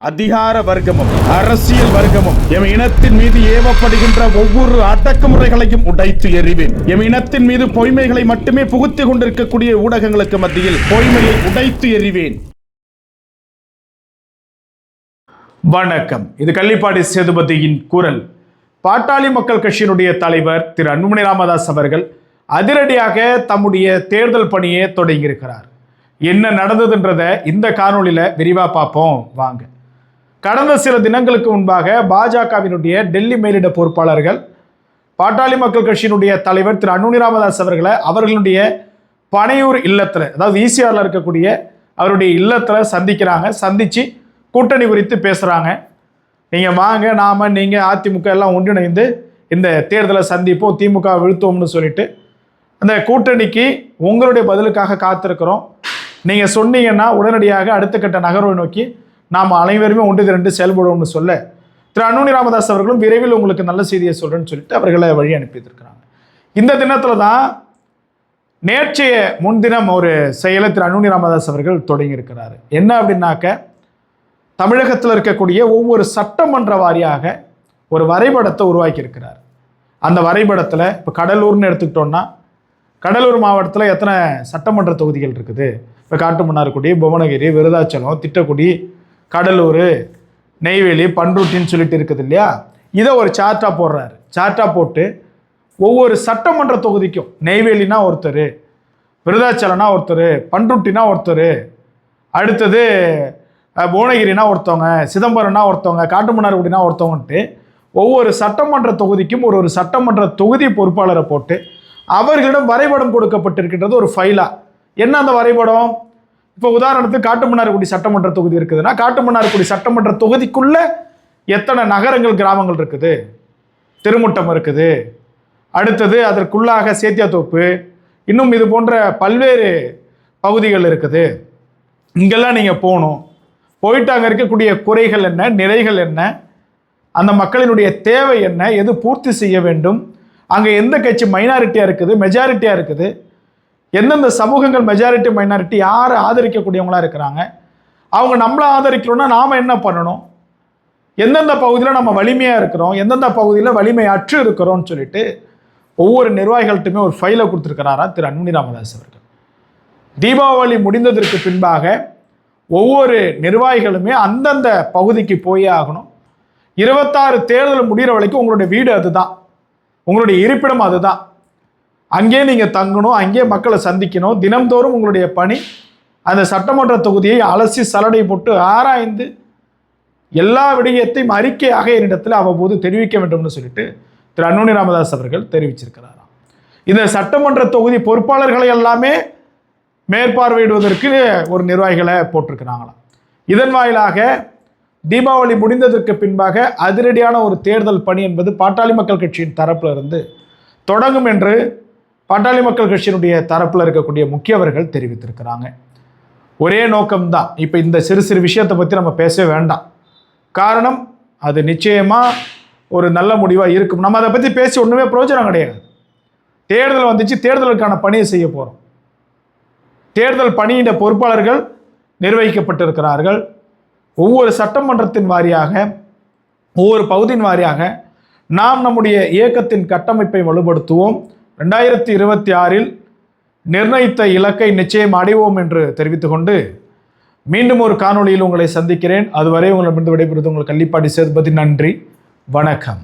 அதிகார வர்க்கமும் அரசியல் வர்க்கமும் எம் இனத்தின் மீது ஏவப்படுகின்ற ஒவ்வொரு அடக்குமுறைகளையும் உடைத்து எறிவேன். எம் இனத்தின் மீது பொய்மைகளை மட்டுமே புகுத்திக் கொண்டிருக்கக்கூடிய ஊடகங்களுக்கு மத்தியில் பொய்மையை உடைத்து எறிவேன். வணக்கம், இது கள்ளிப்பாடி சேதுபதியின் குரல். பாட்டாளி மக்கள் கட்சியினுடைய தலைவர் திரு அன்புமணி ராமதாஸ் அவர்கள் அதிரடியாக தம்முடைய தேர்தல் பணியை தொடங்கியிருக்கிறார். என்ன நடந்ததுன்றதை இந்த காணொலியில் விரிவாக பார்ப்போம் வாங்க. கடந்த சில தினங்களுக்கு முன்பாக பாஜகவினுடைய டெல்லி மேலிட பொறுப்பாளர்கள் பாட்டாளி மக்கள் கட்சியினுடைய தலைவர் திரு அன்புமணி ராமதாஸ் அவர்களை அவர்களுடைய பனையூர் இல்லத்தில், அதாவது ஈசிஆரில் இருக்கக்கூடிய அவருடைய இல்லத்தில் சந்திக்கிறாங்க. சந்தித்து கூட்டணி குறித்து பேசுகிறாங்க. நீங்கள் வாங்க, நீங்கள் அதிமுக எல்லாம் ஒன்றிணைந்து இந்த தேர்தலை சந்திப்போம், திமுக வீழ்த்தோம்னு சொல்லிட்டு அந்த கூட்டணிக்கு உங்களுடைய பதிலுக்காக காத்திருக்கிறோம். நீங்கள் சொன்னீங்கன்னா உடனடியாக அடுத்த கட்ட நகர்வை நோக்கி நாம் அனைவருமே ஒன்று திரண்டு செயல்படுவோம்னு சொல்ல திரு அன்புமணி ராமதாஸ் அவர்களும் விரைவில் உங்களுக்கு நல்ல செய்தியை சொல்கிறேன்னு சொல்லிட்டு அவர்களை வழி அனுப்பியிருக்கிறாங்க. இந்த தினத்தில் தான் நேற்றைய முன்தினம் ஒரு செயலை திரு அன்புமணி ராமதாஸ் அவர்கள் தொடங்கியிருக்கிறாரு. என்ன அப்படின்னாக்க, தமிழகத்தில் இருக்கக்கூடிய ஒவ்வொரு சட்டமன்ற வாரியாக ஒரு வரைபடத்தை உருவாக்கியிருக்கிறார். அந்த வரைபடத்தில் இப்போ கடலூர்னு எடுத்துக்கிட்டோன்னா, கடலூர் மாவட்டத்தில் எத்தனை சட்டமன்ற தொகுதிகள் இருக்குது? இப்போ காட்டுமன்னார்குடி, புவனகிரி, விருதாச்சலம், திட்டக்குடி, கடலூர், நெய்வேலி, பண்ருட்டின்னு சொல்லிட்டு இருக்குது இல்லையா? இதை ஒரு சார்ட்டாக போடுறாரு. சார்ட்டாக போட்டு ஒவ்வொரு சட்டமன்ற தொகுதிக்கும் நெய்வேலினா ஒருத்தர், விருதாச்சலம்னா ஒருத்தர், பண்ருட்டினா ஒருத்தர், அடுத்தது புவனகிரினா ஒருத்தவங்க, சிதம்பரம்னா ஒருத்தவங்க, காட்டுமன்னார்குடினா ஒருத்தவங்கன்ட்டு ஒவ்வொரு சட்டமன்ற தொகுதிக்கும் ஒரு சட்டமன்ற தொகுதி பொறுப்பாளரை போட்டு அவர்களிடம் வரைபடம் கொடுக்கப்பட்டிருக்கின்றது ஒரு ஃபைலாக. என்ன அந்த வரைபடம்? இப்போ உதாரணத்துக்கு காட்டுமன்னார்குடி சட்டமன்ற தொகுதி இருக்குதுன்னா, காட்டுமன்னார்குடி சட்டமன்ற தொகுதிக்குள்ள எத்தனை நகரங்கள், கிராமங்கள் இருக்குது? திருமுட்டம் இருக்குது, அடுத்தது அதற்குள்ளாக சேத்தியாத்தோப்பு, இன்னும் இது போன்ற பல்வேறு பகுதிகள் இருக்குது. இங்கெல்லாம் நீங்கள் போகணும். போயிட்டு அங்கே இருக்கக்கூடிய குறைகள் என்ன, நிறைகள் என்ன, அந்த மக்களினுடைய தேவை என்ன, எது பூர்த்தி செய்ய வேண்டும், அங்கே எந்த கட்சி மைனாரிட்டியாக இருக்குது, மெஜாரிட்டியாக இருக்குது, எந்தெந்த சமூகங்கள் மெஜாரிட்டி மைனாரிட்டி யாரை ஆதரிக்கக்கூடியவங்களாக இருக்கிறாங்க, அவங்க நம்மளை ஆதரிக்கிறோன்னா நாம் என்ன பண்ணணும், எந்தெந்த பகுதியில் நம்ம வலிமையாக இருக்கிறோம், எந்தெந்த பகுதியில் வலிமை அற்று இருக்கிறோம்னு சொல்லிட்டு ஒவ்வொரு நிர்வாகிகள்ட்டுமே ஒரு ஃபைலை கொடுத்துருக்கிறாரா திரு அன்புமணி ராமதாஸ் அவர்கள். தீபாவளி முடிந்ததற்கு பின்பாக ஒவ்வொரு நிர்வாகிகளுமே அந்தந்த பகுதிக்கு போயே ஆகணும். 26 தேர்தல் முடிகிற வரைக்கும் உங்களுடைய வீடு அதுதான், உங்களுடைய இருப்பிடம் அதுதான். அங்கே நீங்கள் தங்கணும், அங்கே மக்களை சந்திக்கணும். தினம்தோறும் உங்களுடைய பணி அந்த சட்டமன்ற தொகுதியை அலசி சலடை போட்டு ஆராய்ந்து எல்லா விடயத்தையும் அறிக்கையாக என்னிடத்தில் அவ்வப்போது தெரிவிக்க வேண்டும்னு சொல்லிட்டு திரு அன்புமணி ராமதாஸ் அவர்கள் தெரிவிச்சிருக்கிறாராம். இந்த சட்டமன்ற தொகுதி பொறுப்பாளர்களை எல்லாமே மேற்பார்வையிடுவதற்கு ஒரு நிர்வாகிகளை போட்டிருக்கிறாங்களாம். இதன் வாயிலாக தீபாவளி முடிந்ததற்கு பின்பாக அதிரடியான ஒரு தேர்தல் பணி என்பது பாட்டாளி மக்கள் கட்சியின் தரப்பில் இருந்து தொடங்கும் என்று பாட்டாளி மக்கள் கட்சியினுடைய தரப்பில் இருக்கக்கூடிய முக்கியவர்கள் தெரிவித்திருக்கிறாங்க. ஒரே நோக்கம்தான். இப்போ இந்த சிறு சிறு விஷயத்தை பற்றி நம்ம பேசவே வேண்டாம். காரணம், அது நிச்சயமாக ஒரு நல்ல முடிவாக இருக்கும். நம்ம அதை பற்றி பேசி ஒன்றுமே பிரயோஜனம் கிடையாது. தேர்தல் வந்துச்சு, தேர்தலுக்கான பணியை செய்ய போகிறோம். தேர்தல் பணியிட பொறுப்பாளர்கள் நிர்வகிக்கப்பட்டிருக்கிறார்கள். ஒவ்வொரு சட்டமன்றத்தின் வாரியாக, ஒவ்வொரு பகுதியின் வாரியாக நாம் நம்முடைய இயக்கத்தின் கட்டமைப்பை வலுப்படுத்துவோம். 2026 நிர்ணயித்த இலக்கை நிச்சயம் அடைவோம் என்று தெரிவித்துக்கொண்டு மீண்டும் ஒரு காணொளியில் உங்களை சந்திக்கிறேன். அதுவரை உங்களிடமிருந்து விடைபெறுவது உங்கள் கள்ளிப்பாடி சேதுபதி. நன்றி, வணக்கம்.